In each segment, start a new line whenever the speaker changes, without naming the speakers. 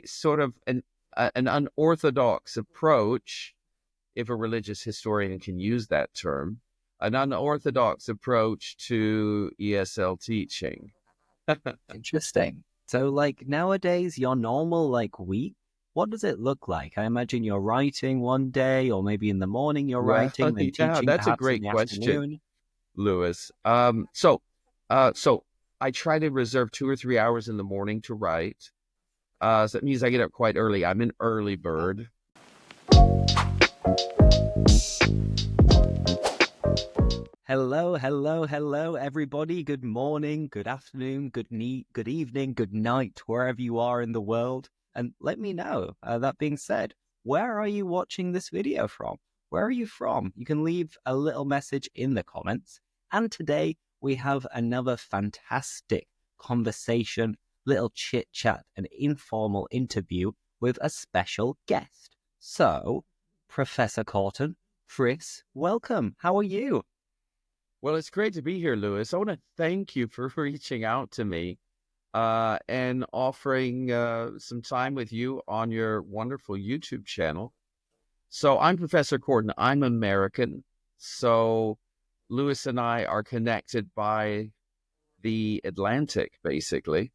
sort of an unorthodox approach, if a religious historian can use that term, an unorthodox approach to ESL teaching.
Interesting. So, like nowadays, your normal week, what does it look like? I imagine you're writing one day, or maybe in the morning you're
Well,
writing, then
yeah,
teaching
that's a
perhaps in
great
the
question,
afternoon.
Lewis. So I try to reserve 2 or 3 hours in the morning to write. So that means I get up quite early. I'm an early bird.
Hello, hello, hello, everybody. Good morning, good afternoon, good evening, good night, wherever you are in the world. And let me know, that being said, where are you watching this video from? Where are you from? You can leave a little message in the comments. And today we have another fantastic conversation, little chit chat, an informal interview with a special guest. So, Professor Korten, Chris, welcome. How are you?
Well, it's great to be here, Lewis. I want to thank you for reaching out to me and offering some time with you on your wonderful YouTube channel. So I'm Professor Korten. I'm American. So Lewis and I are connected by the Atlantic, basically.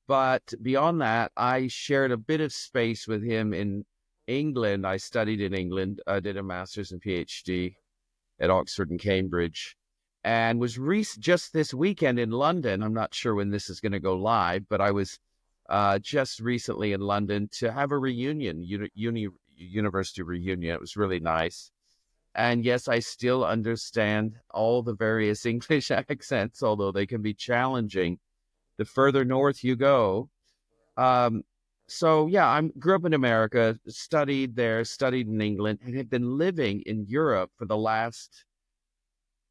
But beyond that, I shared a bit of space with him in England. I studied in England, did a master's and PhD at Oxford and Cambridge, and was just this weekend in London. I'm not sure when this is going to go live, but I was just recently in London to have a reunion, university reunion. It was really nice. And yes, I still understand all the various English accents, although they can be challenging the further north you go. Um, so yeah, I grew up in America, studied there, studied in England, and have been living in Europe for the last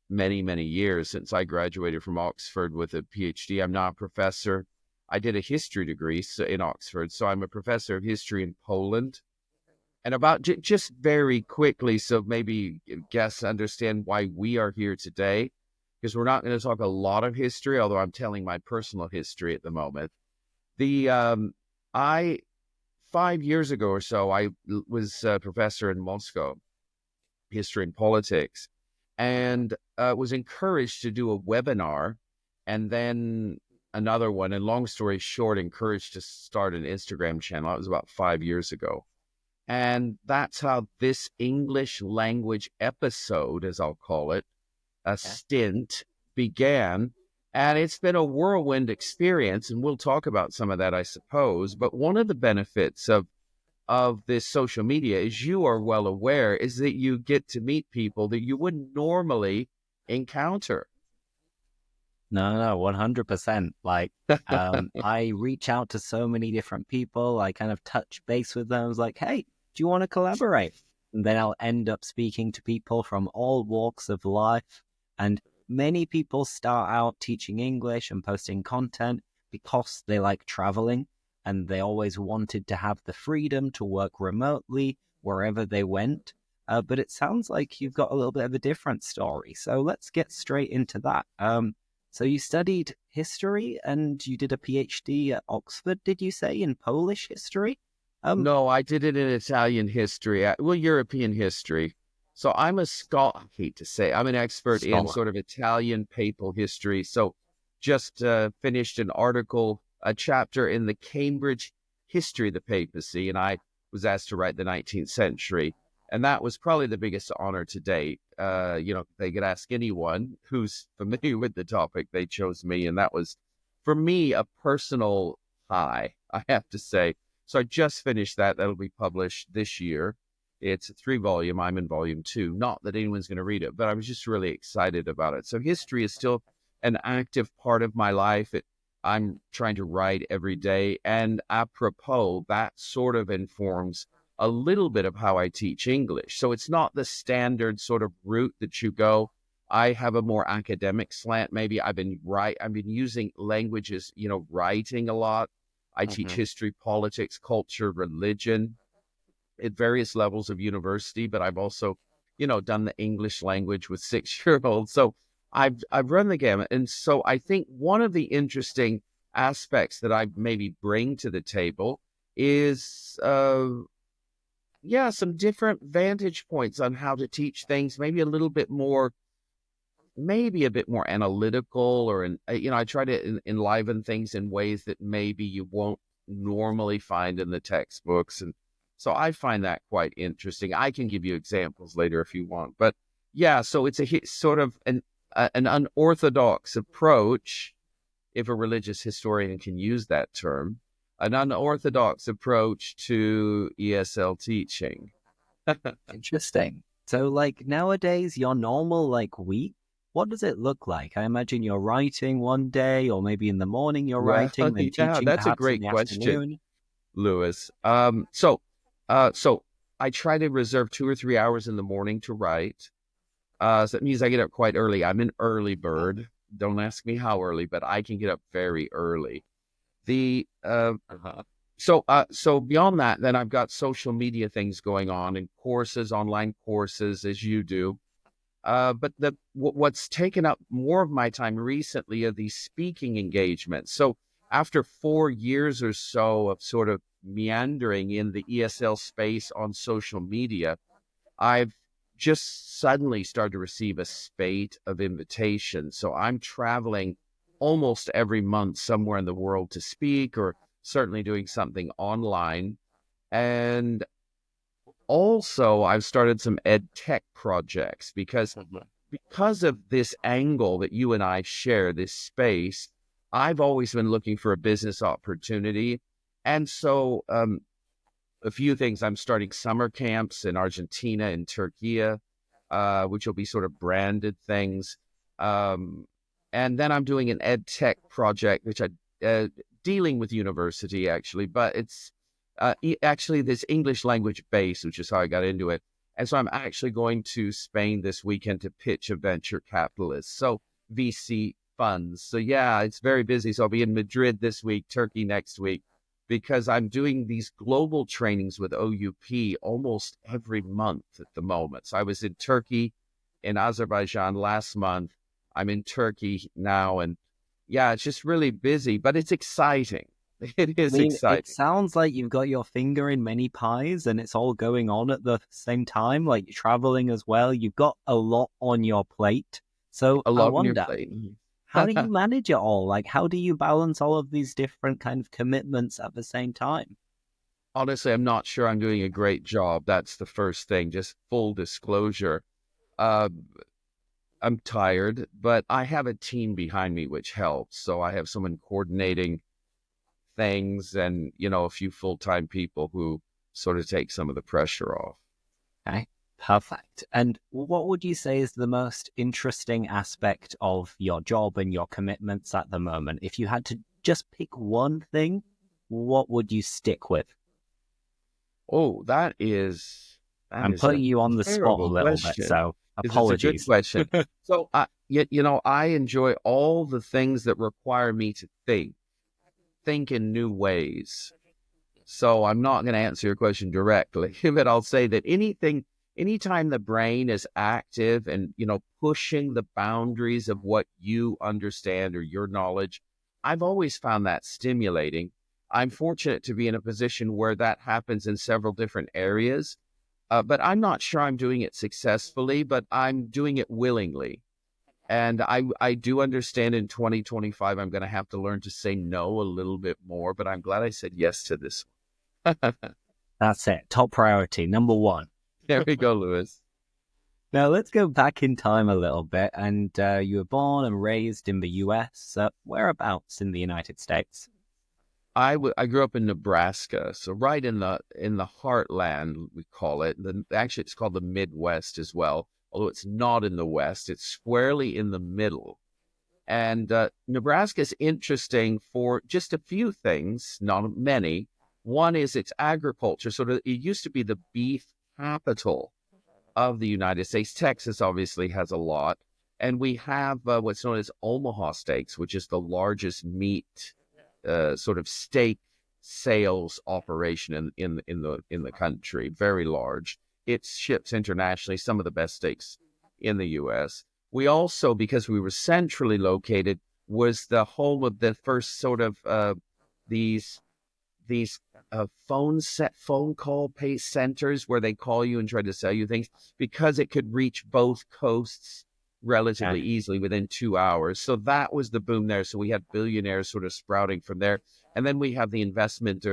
many, many years since I graduated from Oxford with a PhD. I'm now a professor. I did a history degree in Oxford, so I'm a professor of history in Poland. And about just very quickly, so maybe guests understand why we are here today, because we're not going to talk a lot of history, although I'm telling my personal history at the moment. I 5 years ago or so, I was a professor in Moscow, history and politics, and was encouraged to do a webinar and then another one. And long story short, encouraged to start an Instagram channel. It was about 5 years ago. And that's how this English language episode, as I'll call it, a stint, began. And it's been a whirlwind experience, and we'll talk about some of that, I suppose. But one of the benefits of this social media, as you are well aware, is that you get to meet people that you wouldn't normally encounter.
No, 100%. I reach out to so many different people. I kind of touch base with them. I was like, hey, do you want to collaborate? And then I'll end up speaking to people from all walks of life. And many people start out teaching English and posting content because they like traveling and they always wanted to have the freedom to work remotely wherever they went. But it sounds like you've got a little bit of a different story. So let's get straight into that. So you studied history and you did a PhD at Oxford, did you say, in Polish history?
No, I did it in Italian history, European history. So I'm a scholar, I hate to say, I'm an expert in
Scholar.
sort of Italian papal history. So just finished an article, a chapter in the Cambridge History of the Papacy, and I was asked to write the 19th century. And that was probably the biggest honor to date. They could ask anyone who's familiar with the topic, they chose me. And that was, for me, a personal high, I have to say. So I just finished that. That'll be published this year. It's a 3-volume. I'm in volume 2. Not that anyone's going to read it, but I was just really excited about it. So history is still an active part of my life. I'm trying to write every day. And apropos, that sort of informs a little bit of how I teach English. So it's not the standard sort of route that you go. I have a more academic slant. Maybe I've been using languages, writing a lot. I teach history, politics, culture, religion at various levels of university, but I've also, done the English language with 6-year-olds. So I've run the gamut. And so I think one of the interesting aspects that I maybe bring to the table is some different vantage points on how to teach things, maybe a bit more analytical, or I try to enliven things in ways that maybe you won't normally find in the textbooks. And so I find that quite interesting. I can give you examples later if you want, but yeah, so it's sort of an unorthodox approach, if a religious historian can use that term, an unorthodox approach to ESL teaching.
Interesting. So, like nowadays, your normal week, what does it look like? I imagine you're writing one day, or maybe in the morning you're
Well,
writing, then
yeah,
teaching
that's a
perhaps in
great
the
question,
afternoon.
Lewis. So I try to reserve 2 or 3 hours in the morning to write. So that means I get up quite early. I'm an early bird. Don't ask me how early, but I can get up very early. The So beyond that, then I've got social media things going on and courses, online courses, as you do. But what's taken up more of my time recently are these speaking engagements. So after 4 years or so of sort of meandering in the ESL space on social media, I've just suddenly started to receive a spate of invitations. So I'm traveling almost every month somewhere in the world to speak, or certainly doing something online. And also, I've started some ed tech projects because of this angle that you and I share, this space. I've always been looking for a business opportunity. And so a few things. I'm starting summer camps in Argentina and Turkey, which will be sort of branded things. Um, and then I'm doing an ed tech project, which I dealing with university actually, but it's actually this English language base, which is how I got into it. And so I'm actually going to Spain this weekend to pitch a venture capitalist, so VC funds. So yeah, it's very busy. So I'll be in Madrid this week, Turkey next week, because I'm doing these global trainings with OUP almost every month at the moment. So I was in Turkey, in Azerbaijan last month. I'm in Turkey now. And yeah, it's just really busy, but it's exciting. It
I
is
mean, it
exciting.
sounds like you've got your finger in many pies and it's all going on at the same time, like you're traveling as well. You've got a lot on your plate. So
A
I
lot on your
wonder,
plate.
how do you manage it all? Like, how do you balance all of these different kind of commitments at the same time?
Honestly, I'm not sure I'm doing a great job. That's the first thing, just full disclosure. Uh, I'm tired, but I have a team behind me, which helps. So I have someone coordinating things, and, a few full-time people who sort of take some of the pressure off.
Okay, perfect. And what would you say is the most interesting aspect of your job and your commitments at the moment? If you had to just pick one thing, what would you stick with?
Oh, that
I'm
is a
putting you on the spot a
terrible
little bit,
question.
so
This is a good
apologies.
question. So, I enjoy all the things that require me to think in new ways. So I'm not going to answer your question directly, but I'll say that anytime the brain is active and, pushing the boundaries of what you understand or your knowledge, I've always found that stimulating. I'm fortunate to be in a position where that happens in several different areas, but I'm not sure I'm doing it successfully, but I'm doing it willingly. And I do understand in 2025, I'm going to have to learn to say no a little bit more, but I'm glad I said yes to this.
That's it. Top priority, number one.
There we go, Lewis.
Now let's go back in time a little bit. And you were born and raised in the US. Whereabouts in the United States?
I grew up in Nebraska, so right in the heartland, we call it. Actually, it's called the Midwest as well, although it's not in the West. It's squarely in the middle. And Nebraska is interesting for just a few things, not many. One is its agriculture. It used to be the beef capital of the United States. Texas obviously has a lot. And we have what's known as Omaha Steaks, which is the largest meat sort of steak sales operation in the country. Very large. It ships internationally, some of the best steaks in the U.S. We also, because we were centrally located, was the home of the first sort of these these phone call pay centers where they call you and try to sell you things because it could reach both coasts relatively easily within 2 hours. So that was the boom there. So we had billionaires sort of sprouting from there. And then we have the investment,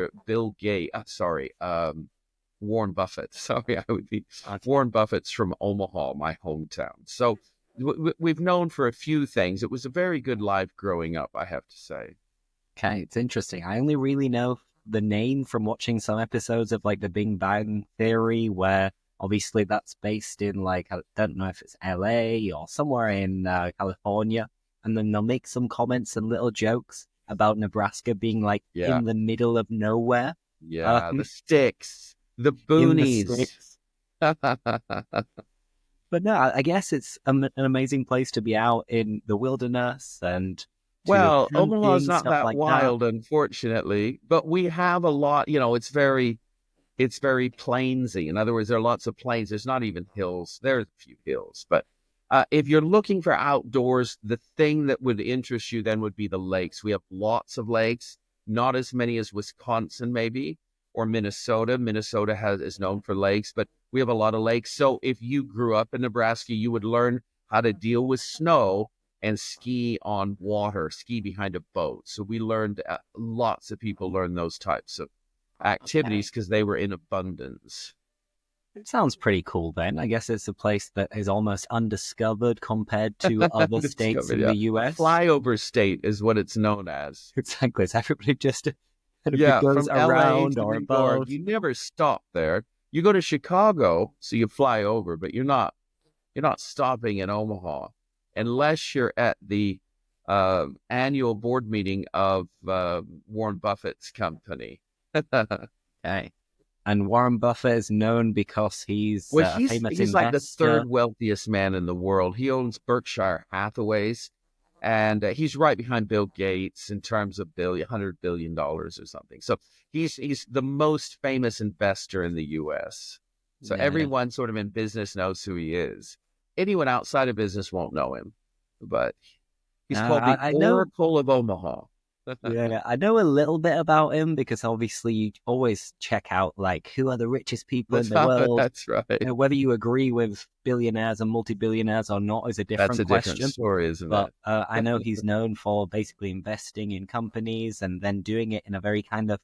Warren Buffett. Sorry, I would be Warren Buffett's from Omaha, my hometown. So we've known for a few things. It was a very good life growing up, I have to say.
Okay, it's interesting. I only really know the name from watching some episodes of like the Big Bang Theory, where obviously that's based in like, I don't know if it's LA or somewhere in California. And then they'll make some comments and little jokes about Nebraska being like in the middle of nowhere.
Yeah, the sticks, the boonies.
But no, I guess it's an amazing place to be out in the wilderness and
well,
camping,
Omaha's not
stuff
that
like
wild,
that.
unfortunately, but we have a lot, it's very plainsy. In other words, there are lots of plains. There's not even hills. There's a few hills, but if you're looking for outdoors, the thing that would interest you then would be the lakes. We have lots of lakes, not as many as Wisconsin maybe, or Minnesota. Minnesota is known for lakes, but we have a lot of lakes. So if you grew up in Nebraska, you would learn how to deal with snow and ski on water, ski behind a boat. So we learned, lots of people learned those types of activities because they were in abundance.
It sounds pretty cool then. I guess it's a place that is almost undiscovered compared to other states in the US.
Flyover state is what it's known as.
Exactly. So everybody just goes
from
around
LA
or
to New
above.
York, you never stop there. You go to Chicago, so you fly over, but you're not stopping in Omaha unless you're at the annual board meeting of Warren Buffett's company.
Okay. And Warren Buffett is known because he's a famous
he's like the
investor.
third wealthiest man in the world. He owns Berkshire Hathaways, and he's right behind Bill Gates in terms of $100 billion or something. So he's the most famous investor in the U.S. So everyone sort of in business knows who he is. Anyone outside of business won't know him, but he's called the Oracle of Omaha.
Yeah, I know a little bit about him because obviously you always check out like who are the richest people in the world.
That's right.
Whether you agree with billionaires and multi-billionaires or not is a different question.
Different story, isn't
it? But I know he's known for basically investing in companies and then doing it in a very kind of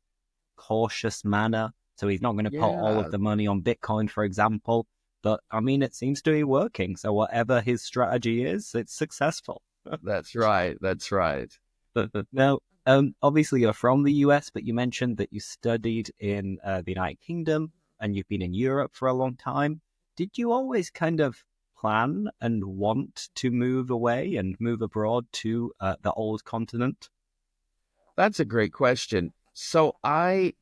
cautious manner. So he's not going to put all of the money on Bitcoin, for example. But I mean, it seems to be working. So whatever his strategy is, it's successful.
That's right. That's right.
Now, obviously you're from the US, but you mentioned that you studied in the United Kingdom and you've been in Europe for a long time. Did you always kind of plan and want to move away and move abroad to the old continent?
That's a great question. So I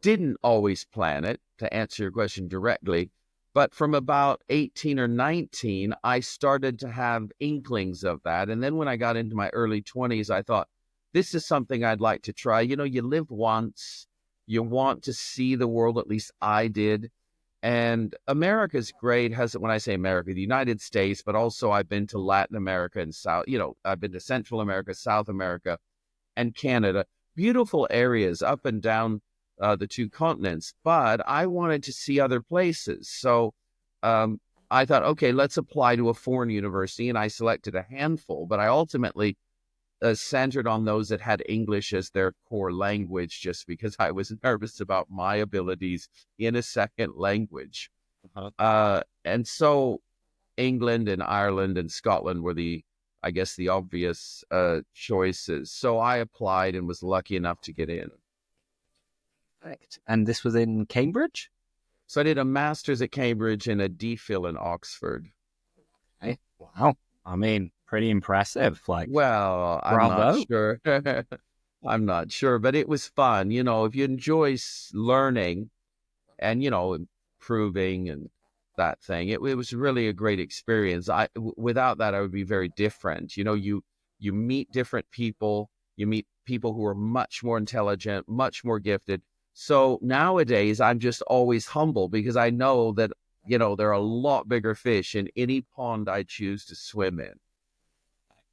didn't always plan it, to answer your question directly, but from about 18 or 19, I started to have inklings of that. And then when I got into my early 20s, I thought, this is something I'd like to try. You live once, you want to see the world, at least I did. And America's great. When I say America, the United States, but also I've been to Latin America and I've been to Central America, South America, and Canada. Beautiful areas up and down the two continents, but I wanted to see other places. So I thought, okay, let's apply to a foreign university, and I selected a handful, but I ultimately centered on those that had English as their core language, just because I was nervous about my abilities in a second language. And so England and Ireland and Scotland were the obvious choices. So I applied and was lucky enough to get in.
Correct. And this was in Cambridge?
So I did a master's at Cambridge and a DPhil in Oxford.
Hey, wow. I mean, pretty impressive.
Well,
bravo.
I'm not sure. I'm not sure, but it was fun. If you enjoy learning and, improving and that thing, it was really a great experience. Without that, I would be very different. You meet different people. You meet people who are much more intelligent, much more gifted. So nowadays, I'm just always humble because I know that, there are a lot bigger fish in any pond I choose to swim in.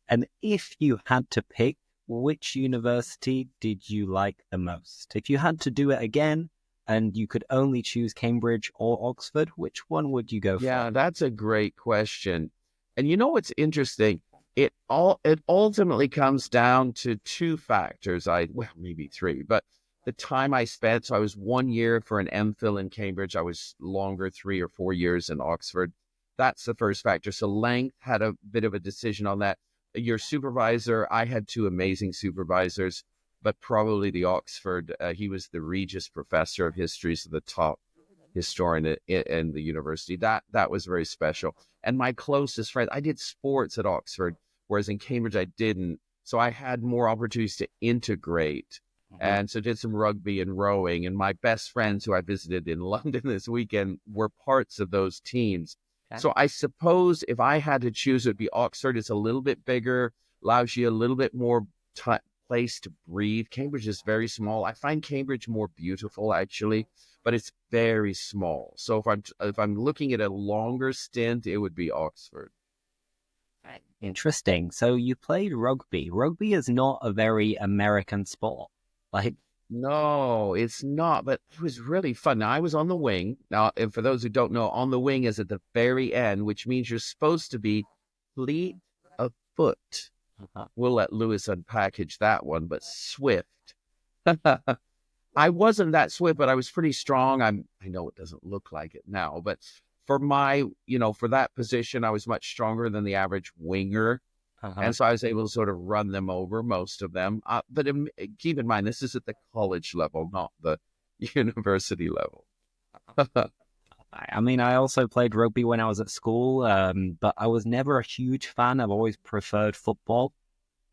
And if you had to pick which university did you like the most? If you had to do it again and you could only choose Cambridge or Oxford, which one would you go for?
Yeah, that's a great question. And you know what's interesting? It ultimately comes down to two factors. Well, maybe three, but the time I spent. So I was 1 year for an MPhil in Cambridge. I was longer, 3 or 4 years in Oxford. That's the first factor. So length had a bit of a decision on that. Your supervisor, I had two amazing supervisors, but probably the Oxford. He was the Regius Professor of History, so the top historian in the university. That was very special. And my closest friend, I did sports at Oxford, whereas in Cambridge I didn't. So I had more opportunities to integrate. And so did some rugby and rowing. And my best friends who I visited in London this weekend were parts of those teams.
Okay.
So I suppose if I had to choose, it would be Oxford. It's a little bit bigger, allows you a little bit more place to breathe. Cambridge is very small. I find Cambridge more beautiful, actually, but it's very small. So if I'm looking at a longer stint, it would be Oxford.
Interesting. So you played rugby. Rugby is not a very American sport. Like,
No, it's not, but it was really fun. Now, I was on the wing. Now, and for those who don't know, on the wing is at the very end, which means you're supposed to be fleet of foot. We'll let Lewis unpackage that one, but swift. I wasn't that swift, but I was pretty strong. I know it doesn't look like it now, but for for that position, I was much stronger than the average winger. And so I was able to sort of run them over, most of them. But keep in mind, this is at the college level, not the university level.
I mean, I also played rugby when I was at school, but I was never a huge fan. I've always preferred football.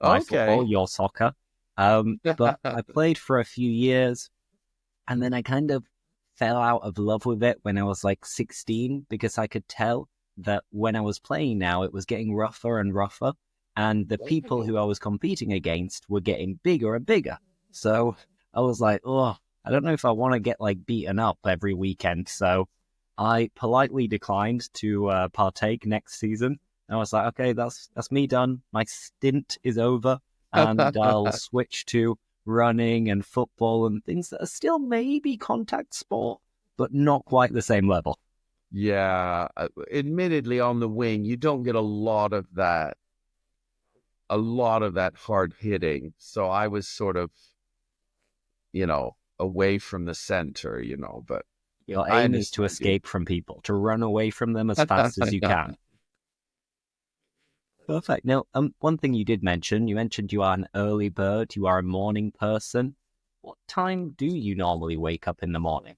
My football,
Okay.
your soccer. But I played for a few years, and then I kind of fell out of love with it when I was like 16, because I could tell that when I was playing now, it was getting rougher and rougher. And the people who I was competing against were getting bigger and bigger. So I was like, oh, I don't know if I want to get like beaten up every weekend. So I politely declined to partake next season. I was like, okay, that's me done. My stint is over, and I'll switch to running and football and things that are still maybe contact sport, but not quite the same level.
Yeah. Admittedly, on the wing, you don't get a lot of that hard hitting. So I was sort of, away from the center, but
Your
I
aim is to
understand you.
escape from people, to run away from them as fast as you can. Perfect. Now, one thing you mentioned you are an early bird, you are a morning person. What time do you normally wake up in the morning?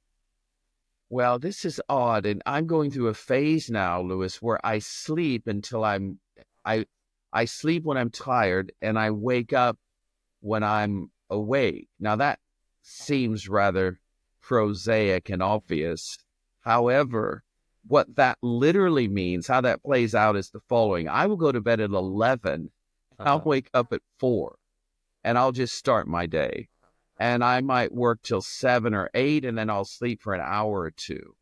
Well, this is odd, and I'm going through a phase now, Lewis, where I sleep until I I sleep when I'm tired, and I wake up when I'm awake. Now that seems rather prosaic and obvious. However, what that literally means, how that plays out, is the following: I will go to bed at 11. I'll wake up at 4, and I'll just start my day. And I might work till 7 or 8, and then I'll sleep for an hour or two.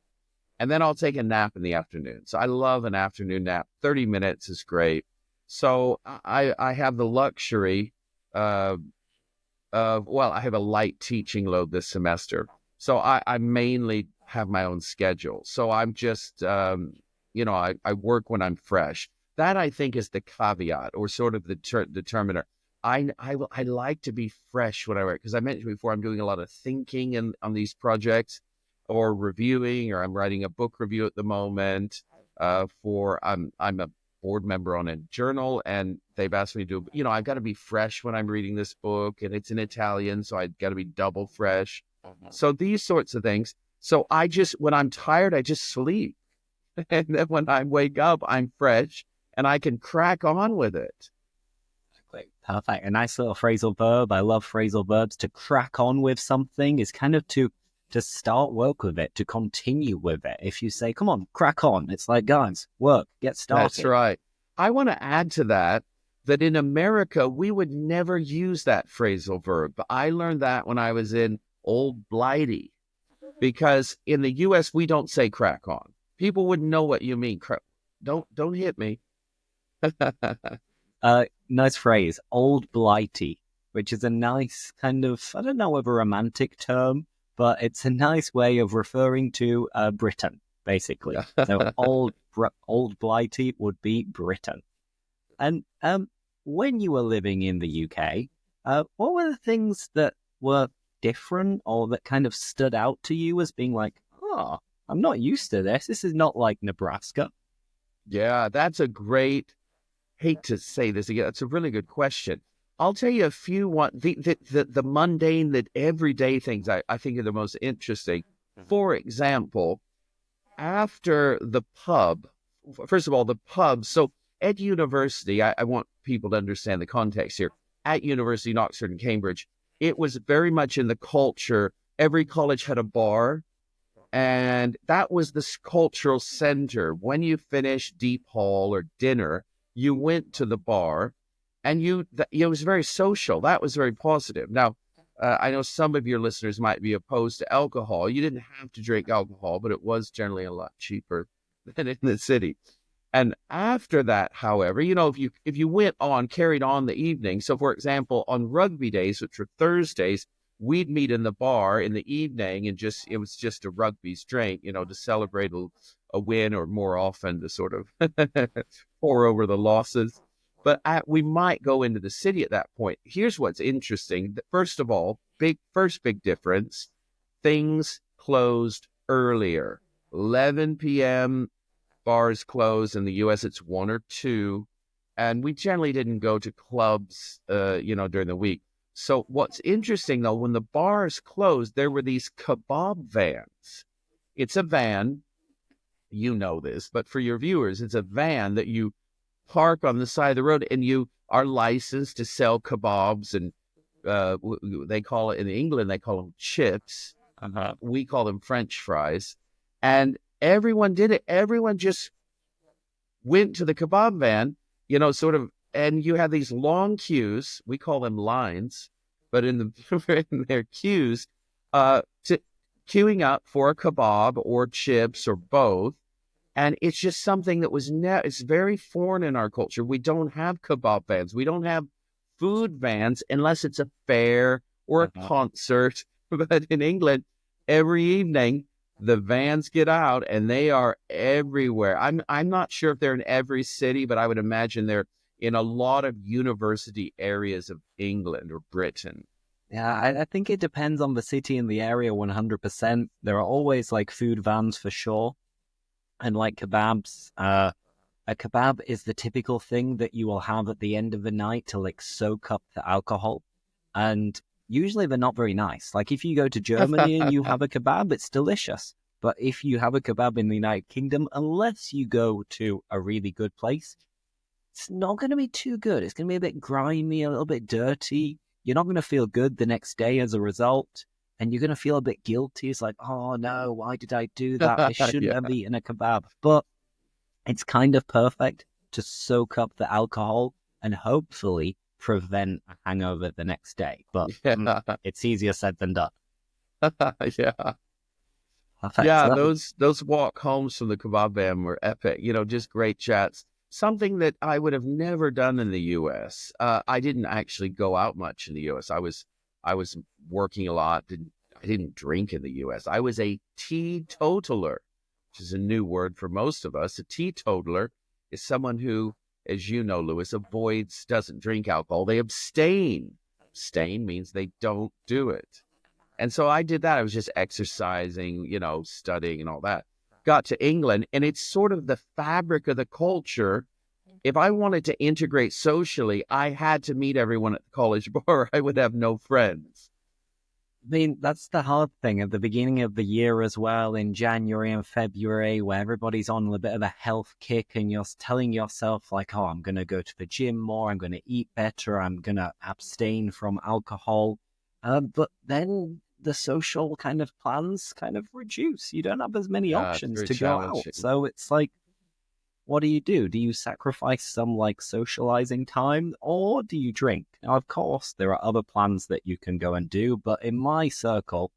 And then I'll take a nap in the afternoon. So I love an afternoon nap. 30 minutes is great. So I have the luxury well, I have a light teaching load this semester. So I mainly have my own schedule. So I'm just, I work when I'm fresh. That, I think, is the caveat, or sort of the determiner. I like to be fresh when I work, because I mentioned before, I'm doing a lot of thinking on these projects, or reviewing, or I'm writing a book review at the moment. I'm a board member on a journal, and they've asked me to do, I've got to be fresh when I'm reading this book, and it's in Italian, so I've got to be double fresh. So these sorts of things. So when I'm tired, I just sleep. And then when I wake up, I'm fresh and I can crack on with it.
Perfect. A nice little phrasal verb. I love phrasal verbs. To crack on with something is kind of to start work with it, to continue with it. If you say, come on, crack on, it's like, guys, work, get started.
That's right. I want to add to that in America, we would never use that phrasal verb. But I learned that when I was in Old Blighty, because in the U.S., we don't say crack on. People wouldn't know what you mean. Don't hit me.
Nice phrase, Old Blighty. which is a nice kind of, I don't know whether romantic term, but it's a nice way of referring to Britain, basically. So old Blighty would be Britain. And when you were living in the UK, what were the things that were different or that kind of stood out to you as being like, oh, I'm not used to this. This is not like Nebraska.
Yeah, that's a great, hate to say this again, that's a really good question. I'll tell you a few the mundane, the everyday things I think are the most interesting. For example, after the pub, first of all, the pub. So at university, I want people to understand the context here. At university in Oxford and Cambridge, it was very much in the culture. Every college had a bar, and that was the cultural center. When you finished deep hall or dinner, you went to the bar, and it was very social. That was very positive. Now, I know some of your listeners might be opposed to alcohol. You didn't have to drink alcohol, but it was generally a lot cheaper than in the city. And after that, however, if you carried on the evening. So, for example, on rugby days, which were Thursdays, we'd meet in the bar in the evening, and it was just a rugby drink, to celebrate a win, or more often to sort of pour over the losses. But we might go into the city at that point. Here's what's interesting. First of all, first big difference, things closed earlier. 11 p.m., bars close. In the U.S., it's 1 or 2. And we generally didn't go to clubs, during the week. So what's interesting, though, when the bars closed, there were these kebab vans. It's a van, you know this, but for your viewers, it's a van that you park on the side of the road, and you are licensed to sell kebabs, and they call it, in England, they call them chips. We call them French fries. And everyone did it. Everyone just went to the kebab van, and you have these long queues. We call them lines, but in their queues, queuing up for a kebab or chips or both. And it's just something that it's very foreign in our culture. We don't have kebab vans. We don't have food vans unless it's a fair or a concert. But in England, every evening, the vans get out, and they are everywhere. I'm not sure if they're in every city, but I would imagine they're in a lot of university areas of England or Britain.
Yeah, I think it depends on the city and the area 100%. There are always like food vans for sure. And like kebabs, a kebab is the typical thing that you will have at the end of the night to like soak up the alcohol. And usually they're not very nice. Like if you go to Germany and you have a kebab, it's delicious. But if you have a kebab in the United Kingdom, unless you go to a really good place, it's not going to be too good. It's going to be a bit grimy, a little bit dirty. You're not going to feel good the next day as a result. And you're going to feel a bit guilty. It's like, oh no, why did I do that? I shouldn't have eaten a kebab. But it's kind of perfect to soak up the alcohol and hopefully prevent a hangover the next day. But it's easier said than done.
Yeah. Perfect. Yeah, those walk homes from the kebab van were epic. Just great chats. Something that I would have never done in the U.S. I didn't actually go out much in the U.S. I was working a lot. I didn't drink in the U.S. I was a teetotaler, which is a new word for most of us. A teetotaler is someone who, as you know, Lewis, doesn't drink alcohol. They abstain. Abstain means they don't do it. And so I did that. I was just exercising, studying and all that. Got to England, and it's sort of the fabric of the culture. If I wanted to integrate socially, I had to meet everyone at the college bar. I would have no friends.
I mean, that's the hard thing at the beginning of the year as well, in January and February, where everybody's on a bit of a health kick and you're telling yourself like, oh, I'm going to go to the gym more, I'm going to eat better, I'm going to abstain from alcohol. But then the social kind of plans kind of reduce. You don't have as many options to go out. So it's like, what do you do? Do you sacrifice some like socializing time, or do you drink? Now, of course, there are other plans that you can go and do, but in my circle,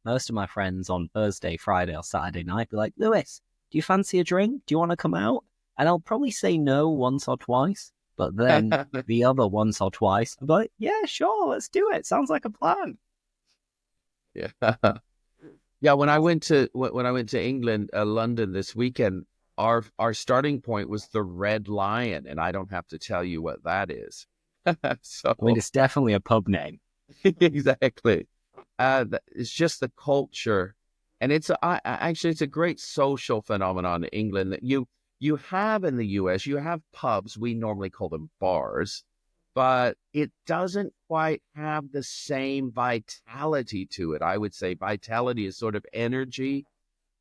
most of my friends on Thursday, Friday, or Saturday night be like, Lewis, do you fancy a drink? Do you want to come out? And I'll probably say no once or twice, But then the other once or twice, I'm like, yeah, sure, let's do it. Sounds like a plan.
Yeah. Yeah, when I went to England, London this weekend, our starting point was the Red Lion, and I don't have to tell you what that is. So
I mean, it's definitely a pub name.
exactly, it's just the culture, and actually it's a great social phenomenon in England that you have in the U.S. You have pubs. We normally call them bars, but it doesn't quite have the same vitality to it. I would say vitality is sort of energy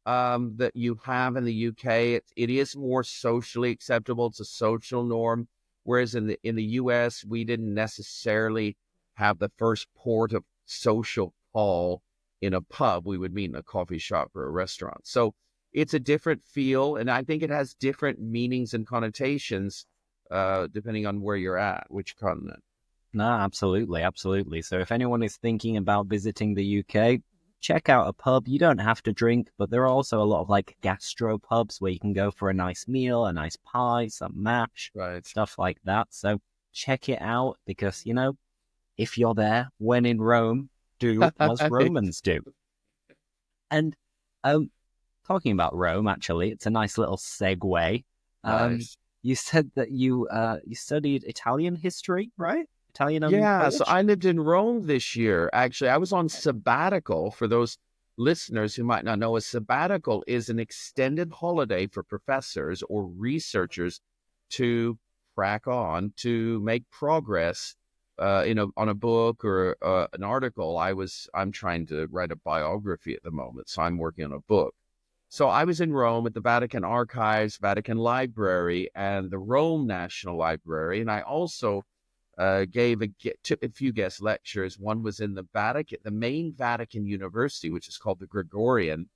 that you have in the UK. It is more socially acceptable. It's a social norm. Whereas in the US, we didn't necessarily have the first port of social call in a pub. We would meet in a coffee shop or a restaurant. So it's a different feel, and I think it has different meanings and connotations depending on where you're at, which continent.
No, absolutely, absolutely. So if anyone is thinking about visiting the UK, check out a pub. You don't have to drink, but there are also a lot of like gastro pubs where you can go for a nice meal, a nice pie, some mash,
Right.
stuff like that. So check it out because, if you're there, when in Rome, do as Romans do. And um, talking about Rome, actually, it's a nice little segue.
Nice.
You said that you studied Italian history, right? Italian
Yeah, so
college?
I lived in Rome this year. Actually, I was on sabbatical. For those listeners who might not know, a sabbatical is an extended holiday for professors or researchers to crack on to make progress on a book or an article. I'm trying to write a biography at the moment, so I'm working on a book. So I was in Rome at the Vatican Archives, Vatican Library, and the Rome National Library, and I also took a few guest lectures. One was in the Vatican, the main Vatican University, which is called the Gregorian.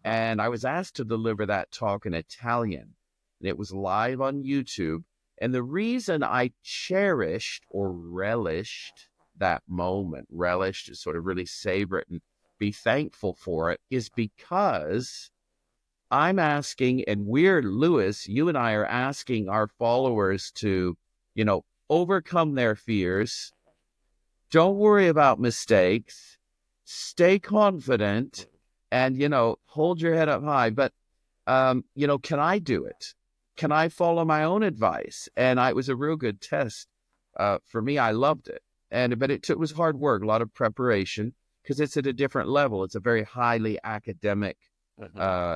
And I was asked to deliver that talk in Italian. And it was live on YouTube. And the reason I cherished or relished that moment, relished is sort of really savor it and be thankful for it, is because I'm asking, and Lewis, you and I are asking our followers to, overcome their fears. Don't worry about mistakes. Stay confident and, hold your head up high. But, can I do it? Can I follow my own advice? And it was a real good test. For me, I loved it. But it was hard work, a lot of preparation, because it's at a different level. It's a very highly academic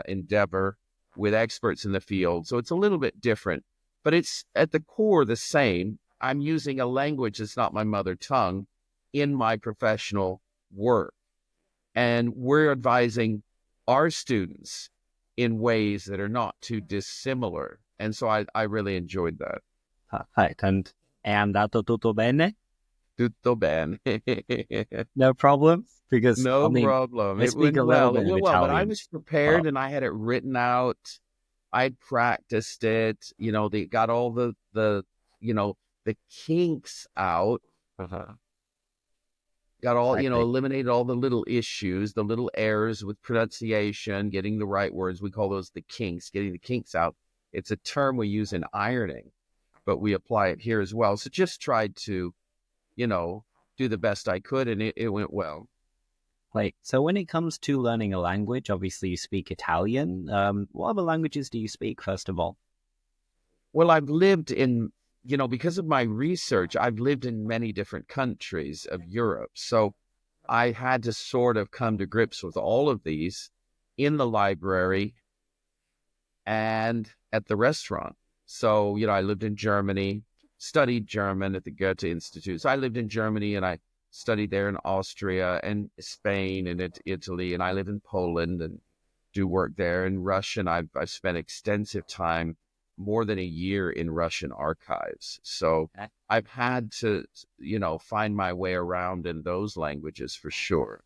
endeavor with experts in the field. So it's a little bit different, but it's at the core the same. I'm using a language that's not my mother tongue in my professional work. And we're advising our students in ways that are not too dissimilar. And so I really enjoed that.
Perfect. And è andato tutto bene?
Tutto bene.
No problem? Because, I
No
mean,
problem.
I
It
speak
went
a little
well. It
bit of
went well, but I
Italian,
was prepared
but
and I had it written out. I'd practiced it. They got all the kinks out. Got all,
exactly.
eliminated all the little issues, the little errors with pronunciation, getting the right words. We call those the kinks, getting the kinks out. It's a term we use in ironing, but we apply it here as well. So just tried to, do the best I could, and it went well.
Like, so when it comes to learning a language, obviously you speak Italian. What other languages do you speak, first of all?
Well, I've lived in, because of my research, I've lived in many different countries of Europe. So I had to sort of come to grips with all of these in the library and at the restaurant. So, I lived in Germany, studied German at the Goethe Institute. So I lived in Germany and I studied there in Austria and Spain and Italy. And I live in Poland and do work there. In Russian, I've spent extensive time, more than a year in Russian archives. So
Okay.
I've had to, find my way around in those languages for sure.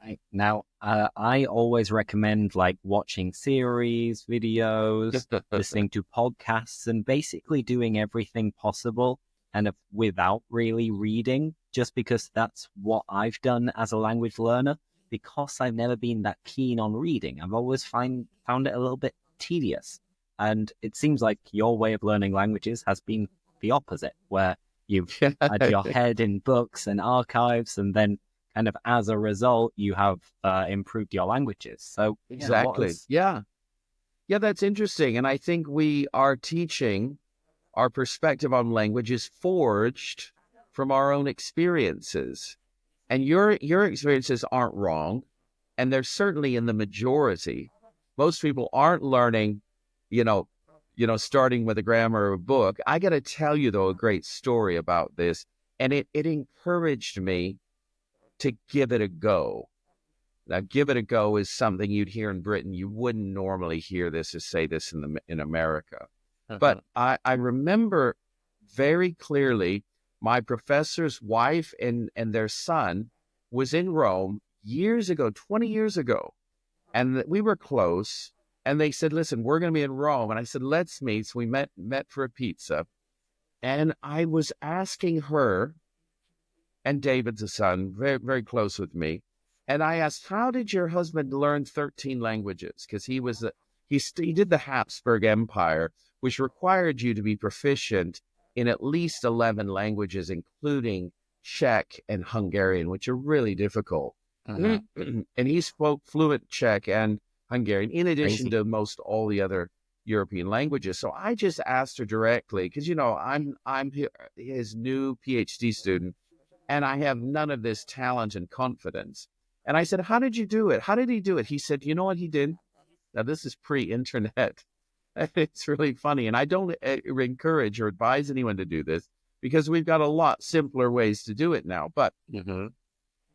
Right. Now, I always recommend like watching series, videos, listening to podcasts, and basically doing everything possible and without really reading, just because that's what I've done as a language learner. Because I've never been that keen on reading, I've always found it a little bit tedious. And it seems like your way of learning languages has been the opposite, where you've had your head in books and archives, and then kind of as a result, you have improved your languages. So
Exactly. Yeah. Yeah, that's interesting. And I think we are teaching our perspective on language is forged from our own experiences. And your experiences aren't wrong. And they're certainly in the majority. Most people aren't learning, you know, starting with a grammar or a book. I got to tell you, though, a great story about this. And it encouraged me to give it a go. Now, give it a go is something you'd hear in Britain. You wouldn't normally hear this or say this in America. But I remember very clearly my professor's wife and their son was in Rome years ago, 20 years ago. And we were close. And they said, listen, we're going to be in Rome. And I said, let's meet. So we met for a pizza. And I was asking her, and David's a son, very, very close with me. And I asked, how did your husband learn 13 languages? Because he did the Habsburg Empire, which required you to be proficient in at least 11 languages, including Czech and Hungarian, which are really difficult. And he spoke fluent Czech and Hungarian, in addition to most all the other European languages. So I just asked her directly, because, I'm his new PhD student, and I have none of this talent and confidence. And I said, how did you do it? How did he do it? He said, you know what he did? Now, this is pre-internet. It's really funny. And I don't encourage or advise anyone to do this because we've got a lot simpler ways to do it now. But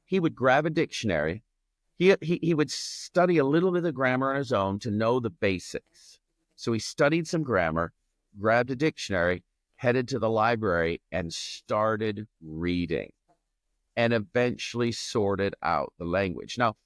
he would grab a dictionary. He would study a little bit of grammar on his own to know the basics. So he studied some grammar, grabbed a dictionary, headed to the library, and started reading, and eventually sorted out the language. Now,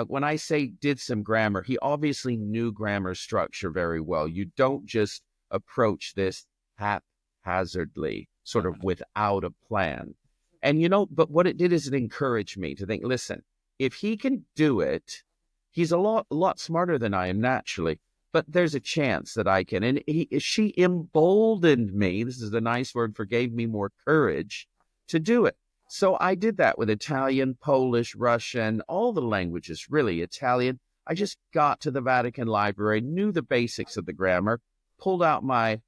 when I say did some grammar, he obviously knew grammar structure very well. You don't just approach this haphazardly, sort of without a plan. And, but what it did is it encouraged me to think, listen, if he can do it, he's a lot smarter than I am naturally, but there's a chance that I can. And she emboldened me, this is a nice word for gave me more courage to do it. So I did that with Italian, Polish, Russian, all the languages, really, Italian. I just got to the Vatican Library, knew the basics of the grammar, pulled out my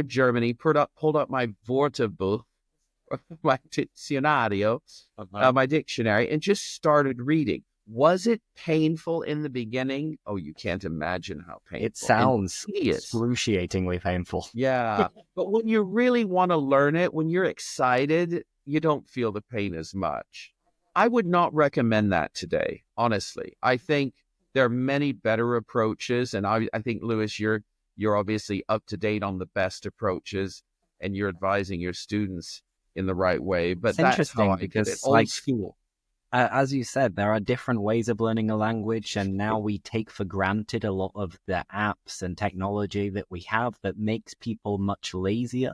Germany, pulled up my Wörterbuch, my diccionario, my dictionary, and just started reading. Was it painful in the beginning? Oh, you can't imagine how painful.
It sounds excruciatingly painful.
Yeah, but when you really want to learn it, when you're excited, you don't feel the pain as much. I would not recommend that today, honestly. I think there are many better approaches, and I think, Lewis, you're obviously up to date on the best approaches, and you're advising your students in the right way. But that's how I did it. Old school.
As you said, there are different ways of learning a language, and now we take for granted a lot of the apps and technology that we have that makes people much lazier.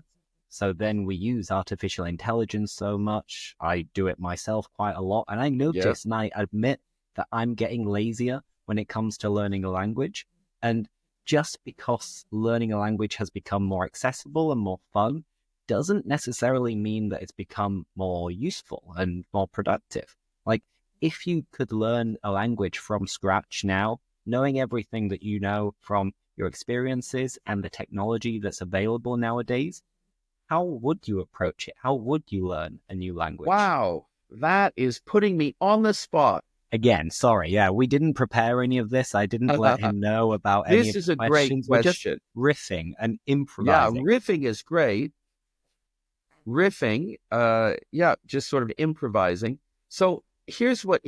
So then we use artificial intelligence so much. I do it myself quite a lot. And I notice and I admit that I'm getting lazier when it comes to learning a language. And just because learning a language has become more accessible and more fun doesn't necessarily mean that it's become more useful and more productive. Like, if you could learn a language from scratch now, knowing everything that you know from your experiences and the technology that's available nowadays, how would you approach it? How would you learn a new language?
Wow, that is putting me on the spot.
Again, sorry, we didn't prepare any of this. I didn't let him know about any of the questions.
This is a great question.
We're just riffing and improvising.
Yeah, riffing is great. Just sort of improvising. So here's what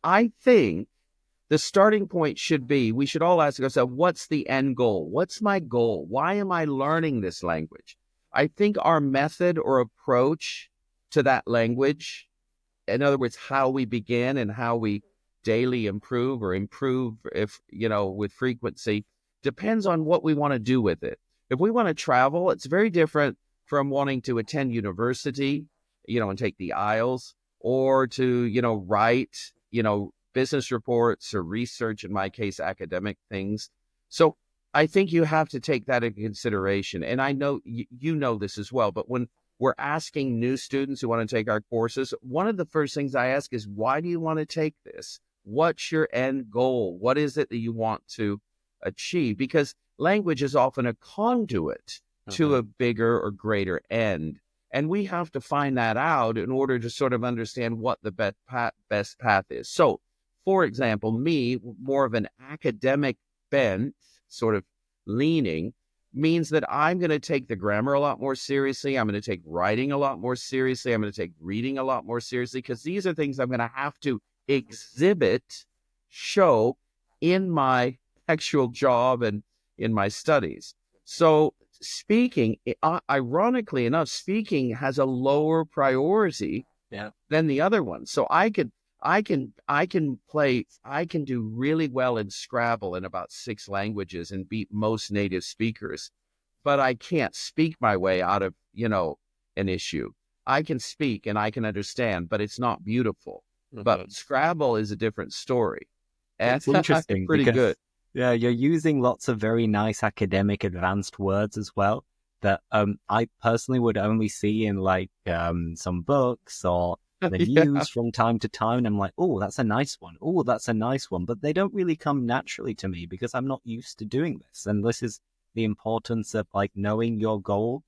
I think the starting point should be, we should all ask ourselves, what's the end goal? What's my goal? Why am I learning this language? I think our method or approach to that language, in other words, how we begin and how we daily improve with frequency, depends on what we want to do with it. If we want to travel, it's very different from wanting to attend university, and take the IELTS, or to, write, business reports or research, in my case, academic things. So I think you have to take that into consideration. And I know you know this as well, but when we're asking new students who want to take our courses, one of the first things I ask is, why do you want to take this? What's your end goal? What is it that you want to achieve? Because language is often a conduit to a bigger or greater end. And we have to find that out in order to sort of understand what the best path is. So, for example, me, more of an academic bent, sort of leaning, means that I'm going to take the grammar a lot more seriously. I'm going to take writing a lot more seriously. I'm going to take reading a lot more seriously, because these are things I'm going to have to exhibit, show in my actual job and in my studies. So speaking, ironically enough, speaking has a lower priority than the other one. So I can do really well in Scrabble in about 6 languages and beat most native speakers, but I can't speak my way out of, an issue. I can speak and I can understand, but it's not beautiful. But Scrabble is a different story. And
it's interesting.
Pretty good.
Yeah, you're using lots of very nice academic advanced words as well that I personally would only see in like some books or the news from time to time. And I'm like, oh, that's a nice one. Oh, that's a nice one. But they don't really come naturally to me because I'm not used to doing this. And this is the importance of like knowing your goal.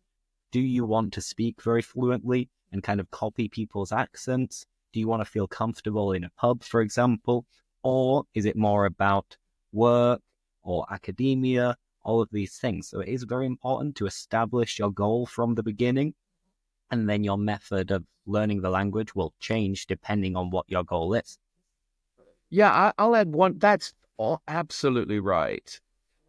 Do you want to speak very fluently and kind of copy people's accents? Do you want to feel comfortable in a pub, for example? Or is it more about work or academia, all of these things? So it is very important to establish your goal from the beginning, and then your method of learning the language will change depending on what your goal is.
Yeah, I'll add one. That's absolutely right.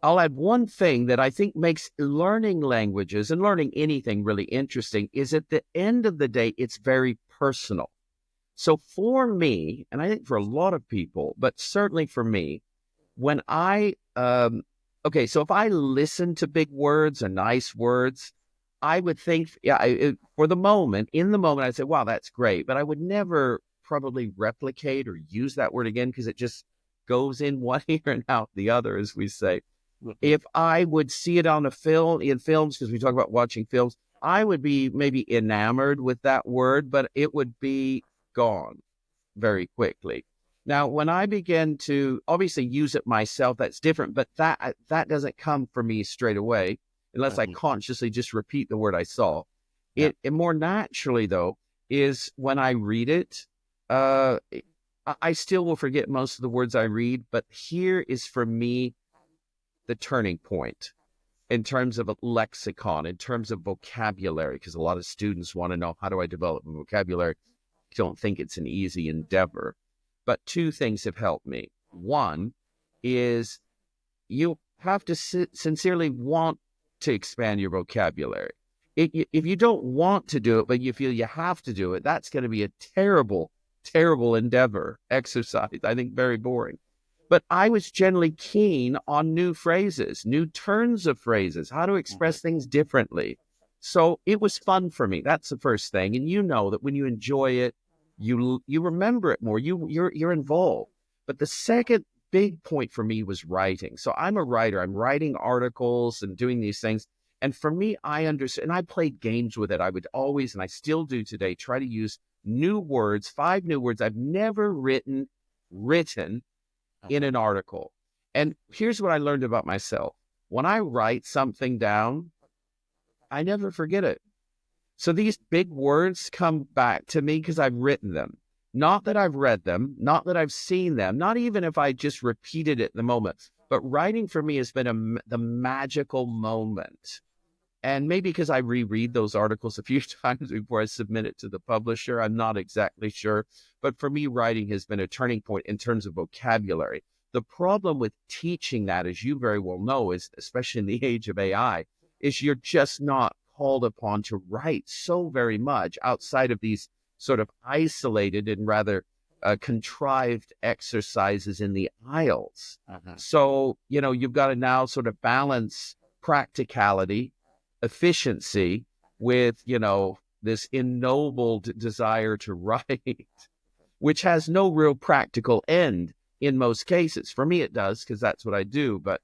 I'll add one thing that I think makes learning languages and learning anything really interesting is at the end of the day, it's very personal. So for me, and I think for a lot of people, but certainly for me, when so if I listen to big words or nice words, I would think, in the moment, I'd say, wow, that's great. But I would never probably replicate or use that word again, because it just goes in one ear and out the other, as we say. If I would see it on in films, because we talk about watching films, I would be maybe enamored with that word, but it would be gone very quickly. Now, when I begin to obviously use it myself, that's different, but that doesn't come for me straight away unless I consciously just repeat the word I saw. It more naturally, though, is when I read it. I still will forget most of the words I read, but here is for me the turning point in terms of a lexicon, in terms of vocabulary, because a lot of students want to know, how do I develop a vocabulary? I don't think it's an easy endeavor. But 2 things have helped me. One is you have to sincerely want to expand your vocabulary. If you don't want to do it, but you feel you have to do it, that's going to be a terrible, terrible endeavor, exercise. I think very boring. But I was generally keen on new phrases, new turns of phrases, how to express things differently. So it was fun for me. That's the first thing. And you know that when you enjoy it, you remember it more. You're involved. But the second big point for me was writing. So I'm a writer. I'm writing articles and doing these things. And for me, I understand. And I played games with it. I would always, and I still do today, try to use new words, 5 new words I've never written in an article. And here's what I learned about myself. When I write something down, I never forget it. So these big words come back to me because I've written them. Not that I've read them, not that I've seen them, not even if I just repeated it in the moment. But writing for me has been the magical moment. And maybe because I reread those articles a few times before I submit it to the publisher, I'm not exactly sure. But for me, writing has been a turning point in terms of vocabulary. The problem with teaching that, as you very well know, is, especially in the age of AI, is you're just not called upon to write so very much outside of these sort of isolated and rather contrived exercises in the aisles. So, you've got to now sort of balance practicality, efficiency with, this ennobled desire to write, which has no real practical end in most cases. For me, it does, because that's what I do. But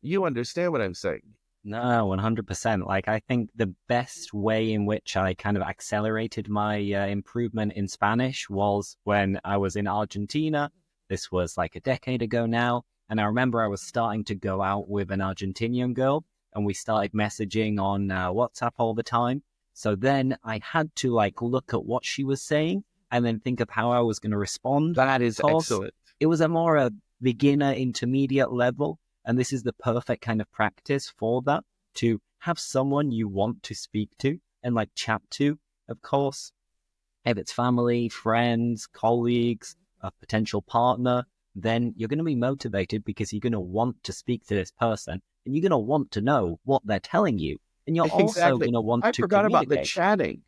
you understand what I'm saying.
No, 100%. Like, I think the best way in which I kind of accelerated my improvement in Spanish was when I was in Argentina. This was like a decade ago now. And I remember I was starting to go out with an Argentinian girl, and we started messaging on WhatsApp all the time. So then I had to like look at what she was saying and then think of how I was going to respond.
That
Of
is
course,
excellent.
it was a beginner intermediate level. And this is the perfect kind of practice for that, to have someone you want to speak to and like chat to. Of course, if it's family, friends, colleagues, a potential partner, then you're going to be motivated because you're going to want to speak to this person and you're going to want to know what they're telling you. And you're also
Exactly.
going to want
I
to
forgot about the
communicate.
chatting.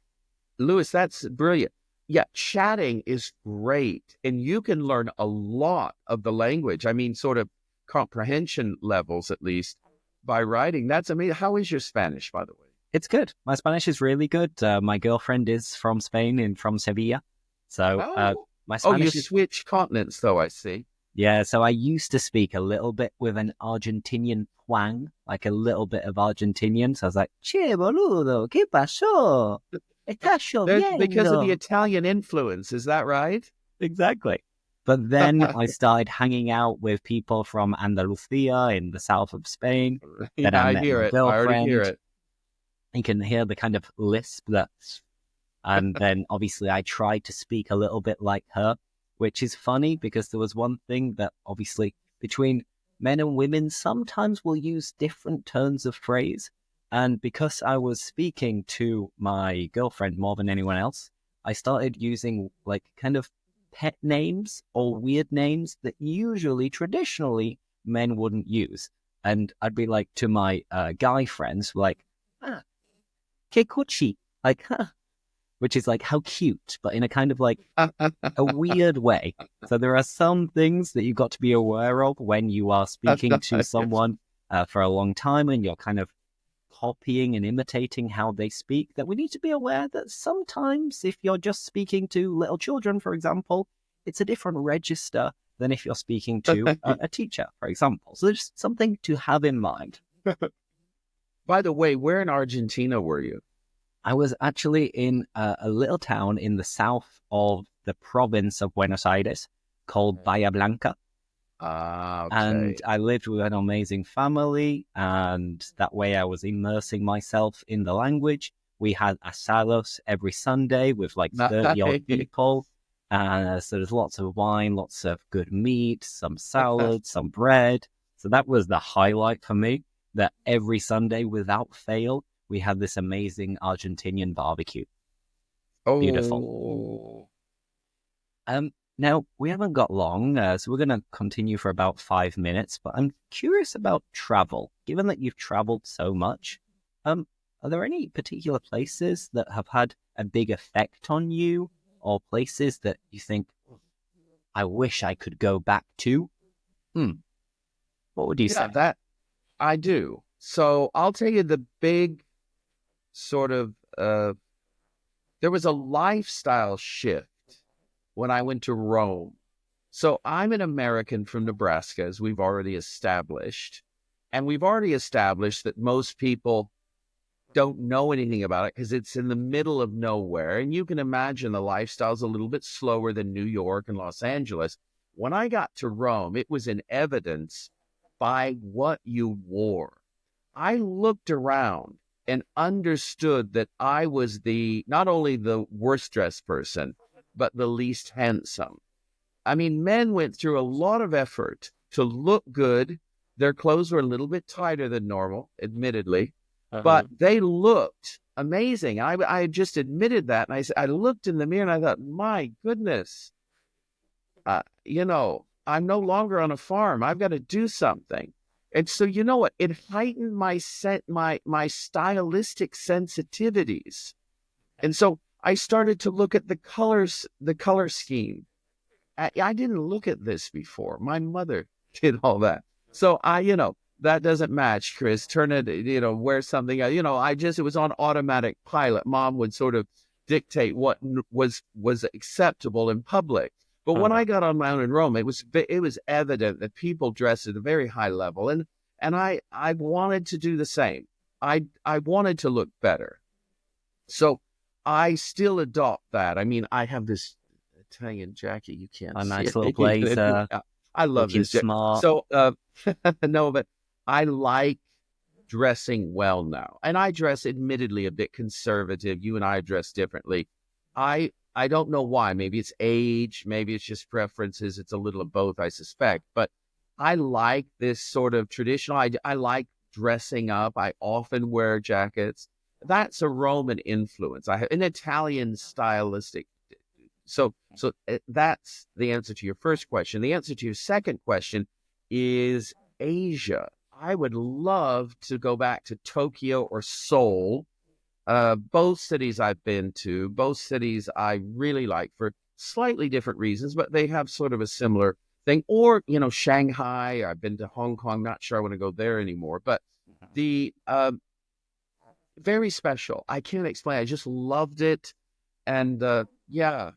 Lewis, that's brilliant. Yeah, chatting is great. And you can learn a lot of the language. I mean, sort of comprehension levels, at least, by writing. That's amazing. How is your Spanish, by the way?
It's good. My Spanish is really good. My girlfriend is from Spain and from Sevilla. So my
Oh, you
Spanish is...
switch continents, though, I see.
Yeah, so I used to speak a little bit with an Argentinian twang, like a little bit of Argentinian. So I was like, che, boludo, ¿qué pasó? Está
Because of the
lloviendo.
Italian influence, is that right?
Exactly. But then I started hanging out with people from Andalusia in the south of Spain. Then
Yeah,
I
I
met
hear
my
it. I already hear
girlfriend.
it.
You can hear the kind of lisp that's... And then obviously I tried to speak a little bit like her, which is funny because there was one thing that obviously between men and women, sometimes we'll use different turns of phrase. And because I was speaking to my girlfriend more than anyone else, I started using like kind of pet names or weird names that usually traditionally men wouldn't use. And I'd be like to my guy friends, like, que cuchi, like, huh, which is like how cute, but in a kind of like a weird way. So there are some things that you've got to be aware of when you are speaking to someone for a long time and you're kind of copying and imitating how they speak, that we need to be aware that sometimes if you're just speaking to little children, for example, it's a different register than if you're speaking to a teacher, for example. So there's something to have in mind.
By the way, where in Argentina were you?
I was actually in a little town in the south of the province of Buenos Aires called Bahia Blanca.
Ah, okay.
And I lived with an amazing family, and that way I was immersing myself in the language. We had asados every Sunday with like 30-odd people. So there's lots of wine, lots of good meat, some salad, some bread. So that was the highlight for me, that every Sunday without fail, we had this amazing Argentinian barbecue. Beautiful. Now, we haven't got long, so we're going to continue for about 5 minutes, but I'm curious about travel. Given that you've traveled so much, are there any particular places that have had a big effect on you, or places that you think, I wish I could go back to? What would you say?
That I do. So I'll tell you the big sort of, there was a lifestyle shift when I went to Rome. So I'm an American from Nebraska, as we've already established. And we've already established that most people don't know anything about it because it's in the middle of nowhere. And you can imagine the lifestyle's a little bit slower than New York and Los Angeles. When I got to Rome, it was in evidence by what you wore. I looked around and understood that I was not only the worst dressed person, but the least handsome. I mean, men went through a lot of effort to look good. Their clothes were a little bit tighter than normal, admittedly, but they looked amazing. I just admitted that. And I looked in the mirror and I thought, my goodness, I'm no longer on a farm. I've got to do something. And so, you know what? It heightened my stylistic sensitivities. And so I started to look at the colors, the color scheme. I didn't look at this before. My mother did all that. So that doesn't match, Chris. Turn it, wear something, it was on automatic pilot. Mom would sort of dictate what was acceptable in public. But when I got on my own in Rome, it was evident that people dressed at a very high level. And And I wanted to do the same. I wanted to look better. So I still adopt that. I mean, I have this Italian jacket. You can't
A
see
nice
it.
little blazer,
I love
looking
this jacket.
smart.
So, no, but I like dressing well now. And I dress admittedly a bit conservative. You and I dress differently. I don't know why. Maybe it's age, maybe it's just preferences. It's a little of both, I suspect. But I like this sort of traditional. I like dressing up. I often wear jackets. That's a Roman influence. I have an Italian stylistic. So that's the answer to your first question. The answer to your second question is Asia. I would love to go back to Tokyo or Seoul. Both cities I've been to, both cities I really like for slightly different reasons, but they have sort of a similar thing. Or, Shanghai. I've been to Hong Kong. Not sure I want to go there anymore. But the very special. I can't explain. I just loved it. And yeah.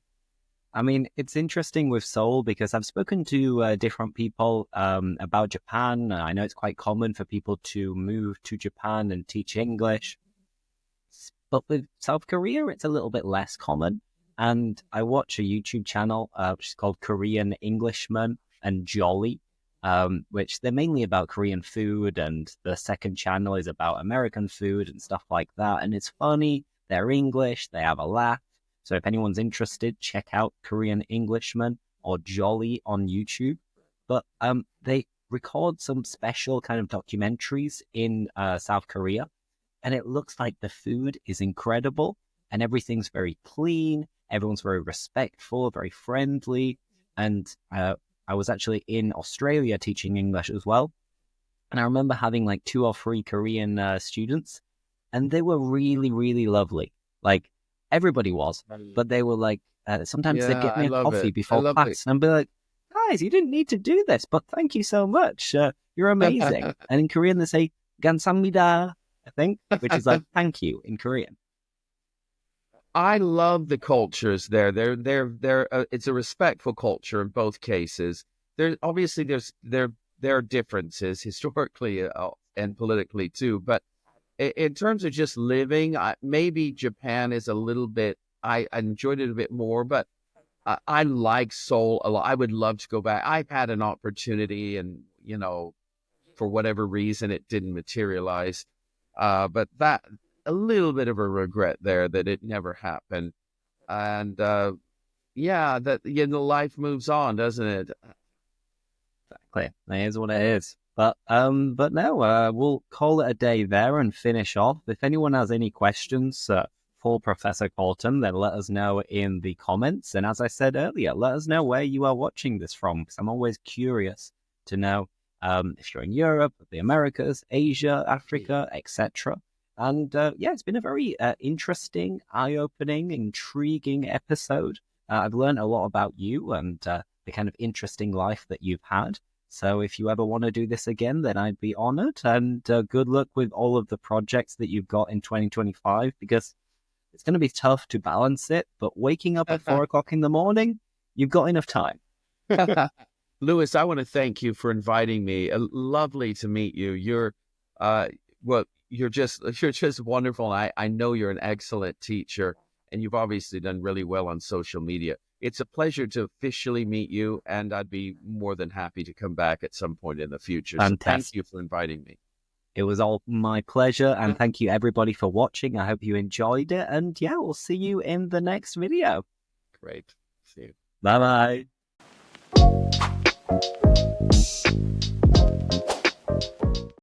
I mean, it's interesting with Seoul because I've spoken to different people about Japan. I know it's quite common for people to move to Japan and teach English. But with South Korea, it's a little bit less common. And I watch a YouTube channel which is called Korean Englishmen and Jolly, which they're mainly about Korean food. And the second channel is about American food and stuff like that. And it's funny. They're English. They have a laugh. So if anyone's interested, check out Korean Englishmen or Jolly on YouTube. But they record some special kind of documentaries in South Korea. And it looks like the food is incredible and everything's very clean. Everyone's very respectful, very friendly. And I was actually in Australia teaching English as well. And I remember having like 2 or 3 Korean students, and they were really, really lovely. Like, everybody was, but they were like, sometimes they'd get me a coffee before class, and I'd be like, guys, you didn't need to do this, but thank you so much. You're amazing. And in Korean, they say, 감사합니다, I think, which is like, thank you in Korean.
I love the cultures there. They're it's a respectful culture in both cases. There are differences historically and politically too, but in terms of just living, maybe Japan is a little bit, I enjoyed it a bit more, but I like Seoul a lot. I would love to go back. I've had an opportunity and, for whatever reason, it didn't materialize. But that, a little bit of a regret there that it never happened. And yeah, life moves on, doesn't it?
Exactly. That is what it is. But no, we'll call it a day there and finish off. If anyone has any questions for Professor Korten, then let us know in the comments. And as I said earlier, let us know where you are watching this from, because I'm always curious to know if you're in Europe, the Americas, Asia, Africa, etc. And yeah, it's been a very interesting, eye-opening, intriguing episode. I've learned a lot about you and the kind of interesting life that you've had. So if you ever want to do this again, then I'd be honored. And good luck with all of the projects that you've got in 2025, because it's going to be tough to balance it. But waking up at 4 o'clock in the morning, you've got enough time.
Louis, I want to thank you for inviting me. Lovely to meet you. You're just wonderful. I know you're an excellent teacher, and you've obviously done really well on social media. It's a pleasure to officially meet you, and I'd be more than happy to come back at some point in the future.
Fantastic.
So thank you for inviting me.
It was all my pleasure, and thank you everybody for watching. I hope you enjoyed it, and yeah, we'll see you in the next video.
Great. See you.
Bye-bye.